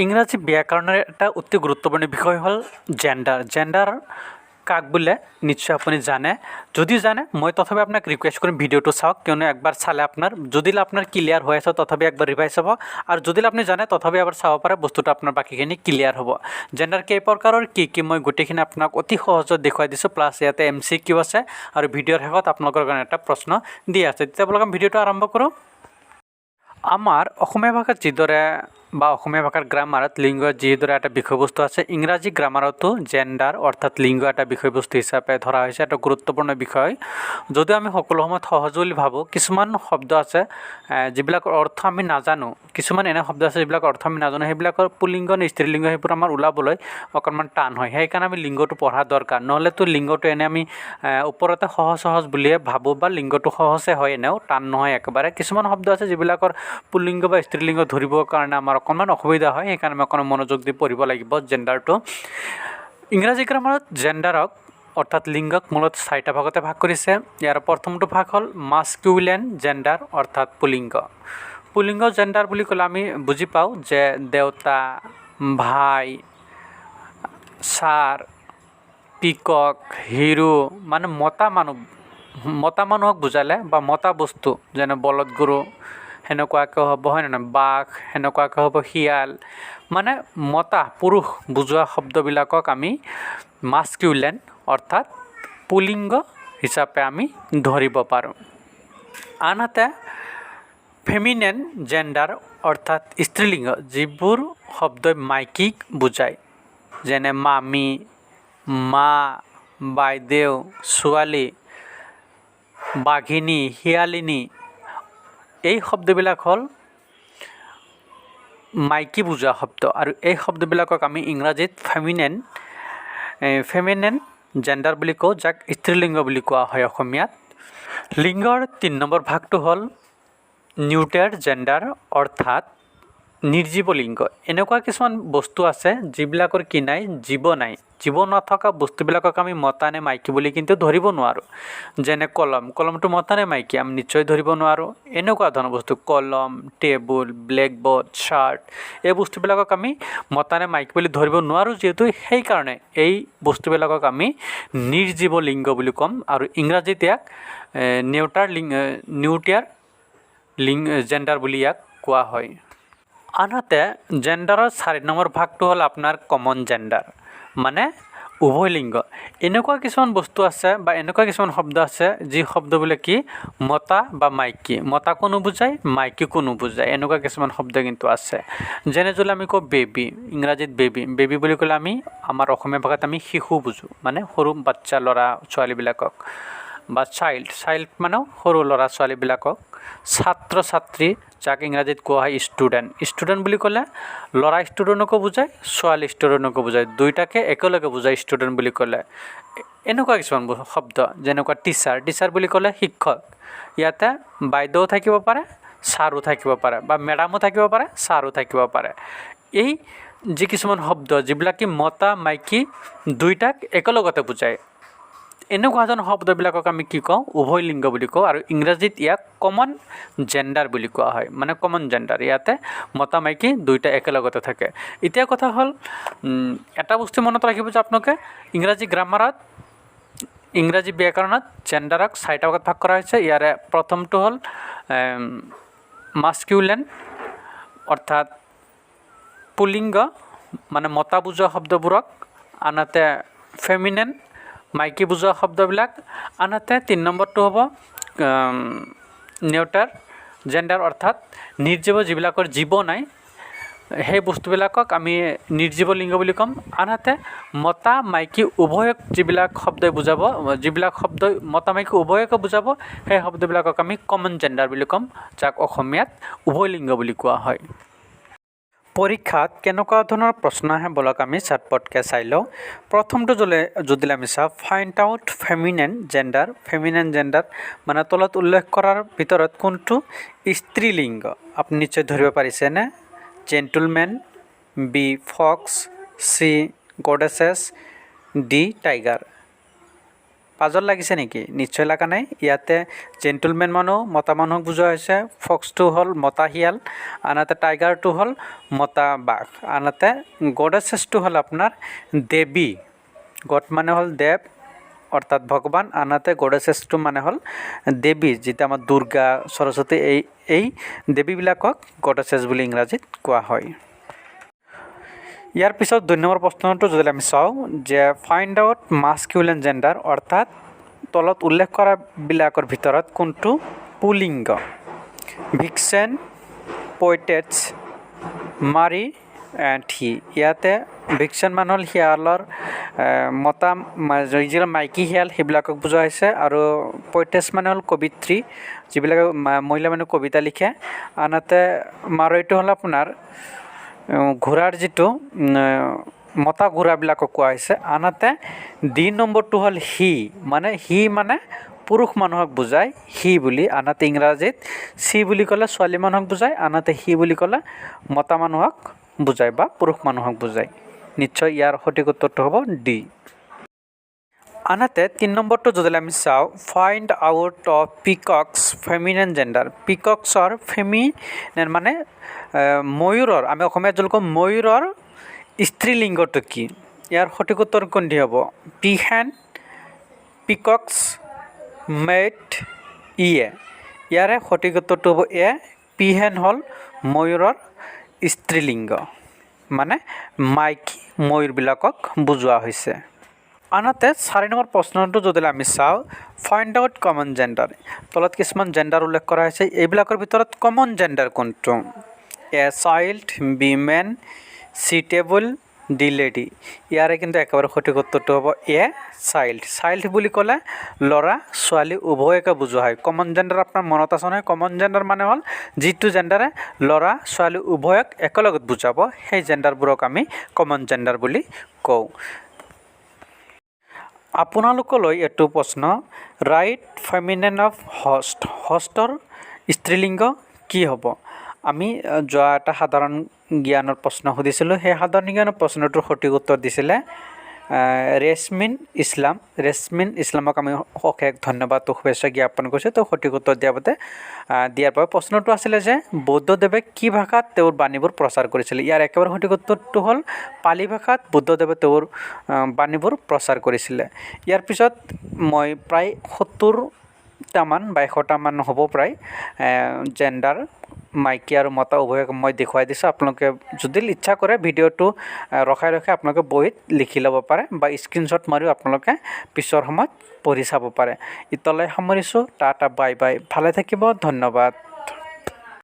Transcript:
ইংৰাজী ব্যাকৰণৰ এটা অতি গুৰুত্বপূৰ্ণ বিষয় হ'ল জেণ্ডাৰ। জেণ্ডাৰ কাক বোলে নিশ্চয় আপুনি জানে। যদি জানে মই তথাপি আপোনাক ৰিকুৱেষ্ট কৰিম ভিডিঅ'টো চাওক, কিয়নো একবাৰ চালে যদি আপোনাৰ ক্লিয়াৰ হৈ আছে তথাপি একবাৰ ৰিভাইজ হ'ব, আৰু যদি আপুনি জানে তথাপি এবাৰ চাব পাৰে, বস্তুটো আপোনাৰ বাকীখিনি ক্লিয়াৰ হ'ব। জেণ্ডাৰ কেই প্ৰকাৰৰ কি মই গোটেইখিনি আপোনাক অতি সহজত দেখুৱাই দিছোঁ, প্লাছ ইয়াতে MCQ আছে আৰু ভিডিঅ'ৰ শেষত আপোনালোকৰ কাৰণে এটা প্ৰশ্ন দিয়া আছে। তেতিয়া আপোনালোকে ভিডিঅ'টো আৰম্ভ কৰোঁ। আমাৰ অসমীয়া ভাষাত যিদৰে বা অসমীয়া ভাষাৰ গ্ৰামাৰত লিংগত যিদৰে এটা বিষয়বস্তু আছে, ইংৰাজী গ্ৰামাৰতো জেণ্ডাৰ অৰ্থাৎ লিংগ এটা বিষয়বস্তু হিচাপে ধৰা হৈছে, এটা গুৰুত্বপূৰ্ণ বিষয়। যদিও আমি সকলো সময়ত সহজ বুলি ভাবোঁ, কিছুমান শব্দ আছে যিবিলাকৰ অৰ্থ আমি নাজানো, কিছুমান এনে শব্দ আছে যিবিলাকৰ অৰ্থ আমি নাজানো, সেইবিলাকৰ পুলিংগ নে স্ত্ৰীলিংগ সেইবোৰ আমাৰ ওলাবলৈ অকণমান টান হয়। সেইকাৰণে আমি লিংগটো পঢ়া দৰকাৰ, নহ'লেতো লিংগটো এনে আমি ওপৰতে সহজ বুলিয়ে ভাবোঁ, বা লিংগটো সহজে হয়, এনেও টান নহয় একেবাৰে। কিছুমান শব্দ আছে যিবিলাকৰ পুল্লিংগ বা স্ত্ৰীলিংগ ধৰিবৰ কাৰণে আমাৰ অকণমান অসুবিধা হয়, সেইকাৰণে আমি অকণমান মনোযোগ দি পঢ়িব লাগিব জেণ্ডাৰটো। ইংৰাজী গ্ৰামাৰত জেণ্ডাৰক অৰ্থাৎ লিংগক মূলত 4টা ভাগতে ভাগ কৰিছে। ইয়াৰ প্ৰথমটো ভাগ হ'ল মাস্কিউলেন জেণ্ডাৰ অৰ্থাৎ পুলিংগ। পুলিংগ জেণ্ডাৰ বুলি ক'লে আমি বুজি পাওঁ যে দেউতা, ভাই, ছাৰ, পিকক, হিৰো, মানে মতা মানুহক বুজালে, বা মতা বস্তু যেনে বলদ গৰু সেনেকুৱাকৈ হ'ব, হয় নহয়, বাঘ সেনেকুৱাকৈ হ'ব, শিয়াল, মানে মতা পুৰুষ বুজোৱা শব্দবিলাকক আমি মাস্কিউলেন অৰ্থাৎ পুলিংগ হিচাপে আমি ধৰিব পাৰোঁ। আনহাতে ফেমিনেন জেণ্ডাৰ অৰ্থাৎ স্ত্ৰীলিংগ, যিবোৰ শব্দই মাইকীক বুজায়, যেনে মামী, মা, বাইদেউ, ছোৱালী, বাঘিনী, শিয়ালিনী, এই শব্দবিলাক হ'ল মাইকী বুজোৱা শব্দ, আৰু এই শব্দবিলাকক আমি ইংৰাজীত ফেমিনেন জেণ্ডাৰ বুলি কওঁ, যাক স্ত্ৰীলিংগ বুলি কোৱা হয় অসমীয়াত। লিংগৰ 3 নম্বৰ ভাগটো হ'ল নিউট্ৰেল জেণ্ডাৰ অৰ্থাৎ নিৰ্জীৱ লিংগ। এনেকুৱা কিছুমান বস্তু আছে যিবিলাকৰ কি নাই, জীৱ নাই। জীৱ নথকা বস্তুবিলাকক আমি মতা নে মাইকী বুলি কিন্তু ধৰিব নোৱাৰোঁ। যেনে কলমটো মতা নে মাইকী আমি নিশ্চয় ধৰিব নোৱাৰোঁ। এনেকুৱা ধৰণৰ বস্তু কলম, টেবুল, ব্লেকবোৰ্ড, চাৰ্ট, এই বস্তুবিলাকক আমি মতা নে মাইকী বুলি ধৰিব নোৱাৰোঁ, যিহেতু সেইকাৰণে এই বস্তুবিলাকক আমি নিৰ্জীৱ লিংগ বুলি ক'ম, আৰু ইংৰাজীত ইয়াক নিউট্ৰেল জেণ্ডাৰ বুলি ইয়াক কোৱা হয়। আনহাতে জেণ্ডাৰৰ 4 নম্বৰ ভাগটো হ'ল আপোনাৰ কমন জেণ্ডাৰ, মানে উভয় লিংগ। এনেকুৱা কিছুমান বস্তু আছে বা এনেকুৱা কিছুমান শব্দ আছে যি শব্দবিলাক কি মতা বা মাইকী, মতাকো নুবুজায় মাইকীকো নুবুজায়, এনেকুৱা কিছুমান শব্দ কিন্তু আছে। যেনে যদি আমি কওঁ বেবী, ইংৰাজীত বেবী বুলি ক'লে আমি আমাৰ অসমীয়া ভাষাত আমি শিশু বুজোঁ, মানে সৰু বাচ্চা ল'ৰা ছোৱালীবিলাকক, বা চাইল্ড মানে সৰু ল'ৰা ছোৱালীবিলাকক। ছাত্ৰ ছাত্ৰী, যাক ইংৰাজীত কোৱা হয় ষ্টুডেণ্ট বুলি ক'লে ল'ৰা ষ্টুডেণ্টকো বুজায়, ছোৱালী ষ্টুডেণ্টকো বুজায়, দুইটাকে একেলগে বুজায় ষ্টুডেণ্ট বুলি ক'লে। এনেকুৱা কিছুমান শব্দ যেনেকুৱা টিচাৰ বুলি ক'লে শিক্ষক, ইয়াতে বাইদেউ থাকিব পাৰে, ছাৰো থাকিব পাৰে, বা মেডামো থাকিব পাৰে, ছাৰো থাকিব পাৰে। এই যি কিছুমান শব্দ যিবিলাকে মতা মাইকী দুইটাক একেলগতে বুজায়, এনেকুৱা ধৰণৰ শব্দবিলাকক আমি কি কওঁ, উভয় লিংগ বুলি কওঁ, আৰু ইংৰাজীত ইয়াক কমন জেণ্ডাৰ বুলি কোৱা হয়, মানে কমন জেণ্ডাৰ। ইয়াতে মতা মাইকী দুইটা একেলগতে থাকে। এতিয়া কথা হ'ল এটা বস্তু মনত ৰাখিব যে আপোনালোকে ইংৰাজী ব্যাকৰণত জেণ্ডাৰক 4টা ভাগত ভাগ কৰা হৈছে। ইয়াৰে প্ৰথমটো হ'ল মাস্কিউলেন অৰ্থাৎ পুলিংগ, মানে মতা বুজোৱা শব্দবোৰক, আনহাতে ফেমিনেন মাইকী বুজোৱা শব্দবিলাক, আনহাতে 3 নম্বৰটো হ'ব নিউট্ৰেল জেণ্ডাৰ অৰ্থাৎ নিৰ্জীৱ, যিবিলাকৰ জীৱ নাই সেই বস্তুবিলাকক আমি নিৰ্জীৱ লিংগ বুলি ক'ম। আনহাতে মতা মাইকী উভয়ক যিবিলাক শব্দই বুজাব, যিবিলাক শব্দই মতা মাইকী উভয়কে বুজাব, সেই শব্দবিলাকক আমি কমন জেণ্ডাৰ বুলি ক'ম, যাক অসমীয়াত উভয় লিংগ বুলি কোৱা হয়। পৰীক্ষাত কেনেকুৱা ধৰণৰ প্ৰশ্ন আহে বলক আমি ঝটপটকৈ চাই লওঁ। প্ৰথমটো যদি আমি চাওঁ, ফাইণ্ড আউট ফেমিনেন জেণ্ডাৰ মানে তলত উল্লেখ কৰাৰ ভিতৰত কোনটো স্ত্ৰীলিংগ। আপুনি নিশ্চয় ধৰিব পাৰিছেনে? Gentleman, B fox, C goddesses, D tiger. Puzzle লাগিছে নেকি? নিশ্চয় লগা নাই। ইয়াতে জেণ্টলমেন মানুহ মতা মানুহক বুজোৱা হৈছে, ফক্সটো হ'ল মতা শিয়াল, আনহাতে টাইগাৰটো হ'ল মতা বাঘ, আনহাতে গডেছেছটো হ'ল আপোনাৰ দেৱী। গড মানে হ'ল দেৱ অৰ্থাৎ ভগৱান, আনহাতে গডেছেছটো মানে হ'ল দেৱী, যিটো আমাৰ দুৰ্গা সৰস্বতী এই দেৱীবিলাকক গডেছেছ বুলি ইংৰাজীত কোৱা হয়। ইয়াৰ পিছত 2 নম্বৰ প্ৰশ্নটো যদি আমি চাওঁ যে ফাইণ্ড আউট মাস্কিউলিন জেণ্ডাৰ, অৰ্থাৎ তলত উল্লেখ কৰাবিলাকৰ ভিতৰত কোনটো পুলিংগ? ভিক্সেন, পইটেটছ, মাৰি এণ্ড হি। ইয়াতে ভিক্সেন মানে হ'ল শিয়ালৰ মতা যিবিলাক মাইকী শিয়াল সেইবিলাকক বুজোৱা হৈছে, আৰু পইটেছ মানে হ'ল কবিত্ৰী, যিবিলাকে মহিলা মানুহ কবিতা লিখে, আনহাতে মাৰৈটো হ'ল আপোনাৰ ঘোঁৰাৰ যিটো মতা ঘোঁৰাবিলাকক কোৱা হৈছে, আনহাতে ডি নম্বৰটো হ'ল হি মানে পুৰুষ মানুহক বুজায় হি বুলি, আনহাতে ইংৰাজীত চি বুলি ক'লে ছোৱালী মানুহক বুজায়, আনহাতে হি বুলি ক'লে মতা মানুহক বুজায় বা পুৰুষ মানুহক বুজায়। নিশ্চয় ইয়াৰ সঠিক উত্তৰটো হ'ব ডি। আনহাতে 3 নম্বৰটো যদি আমি চাওঁ find out of peacock's feminine gender. পিকক্সৰ ফেমিনিন মানে ময়ূৰৰ, আমি অসমীয়াত যদি কওঁ ময়ূৰৰ স্ত্ৰীলিংগটো কি? ইয়াৰ সঠিক উত্তৰ কোনটি হ'ব? পিহেন, পিকক্স, মেট, ইয়ে। ইয়াৰে সঠিক উত্তৰটো হ'ব এ। পিহেন হ'ল ময়ূৰৰ স্ত্ৰীলিংগ, মানে মাইকী ময়ূৰবিলাকক বুজোৱা হৈছে। আনহাতে 4 নম্বৰ প্ৰশ্নটো যদি আমি চাওঁ ফাইণ্ড আউট কমন জেণ্ডাৰ। তলত কিছুমান জেণ্ডাৰ উল্লেখ কৰা হৈছে, এইবিলাকৰ ভিতৰত কমন জেণ্ডাৰ কোনটো? A child, B men, C table, D lady. ইয়াৰে কিন্তু একেবাৰে সঠিক উত্তৰটো হ'ব এ চাইল্ড। চাইল্ড বুলি ক'লে ল'ৰা ছোৱালী উভয়কে বুজোৱা হয়। কমন জেণ্ডাৰ আপোনাৰ মনত আছে নহয়? কমন জেণ্ডাৰ মানে হ'ল যিটো জেণ্ডাৰে ল'ৰা ছোৱালী উভয়ক একেলগত বুজাব, সেই জেণ্ডাৰবোৰক আমি কমন জেণ্ডাৰ বুলি কওঁ। আপোনালোকলৈ এইটো প্ৰশ্ন, ৰাইট ফেমিনিন অফ হষ্ট। হষ্টৰ স্ত্ৰীলিংগ কি হ'ব? আমি যোৱা এটা সাধাৰণ জ্ঞানৰ প্ৰশ্ন সুধিছিলোঁ, সেই সাধাৰণ জ্ঞানৰ প্ৰশ্নটোৰ সঠিক উত্তৰ দিছিলে ৰেছমিন ইছলাম। ৰেছমিন ইছলামক আমি অশেষ ধন্যবাদ শুভেচ্ছা জ্ঞাপন কৰিছোঁ তেওঁ সঠিক উত্তৰ দিয়াৰ বাবে। প্ৰশ্নটো আছিলে যে বুদ্ধদেৱে কি ভাষাত তেওঁৰ বাণীবোৰ প্ৰচাৰ কৰিছিলে? ইয়াৰ একেবাৰে সঠিক উত্তৰটো হ'ল পালি ভাষাত বুদ্ধদেৱে তেওঁৰ বাণীবোৰ প্ৰচাৰ কৰিছিলে। ইয়াৰ পিছত মই প্ৰায় 70টামান বা 100টামান হ'ব প্ৰায় জেণ্ডাৰ মাইকী আৰু মতা উভয়ক মই দেখুৱাই দিছোঁ। আপোনালোকে যদি ইচ্ছা কৰে ভিডিঅ'টো ৰখাই আপোনালোকে বহীত লিখি ল'ব পাৰে বা স্ক্ৰীনশ্বট মাৰিও আপোনালোকে পিছৰ সময়ত পঢ়ি চাব পাৰে। ইতলৈ সামৰিছোঁ, টাটা বাই বাই, ভালে থাকিব, ধন্যবাদ।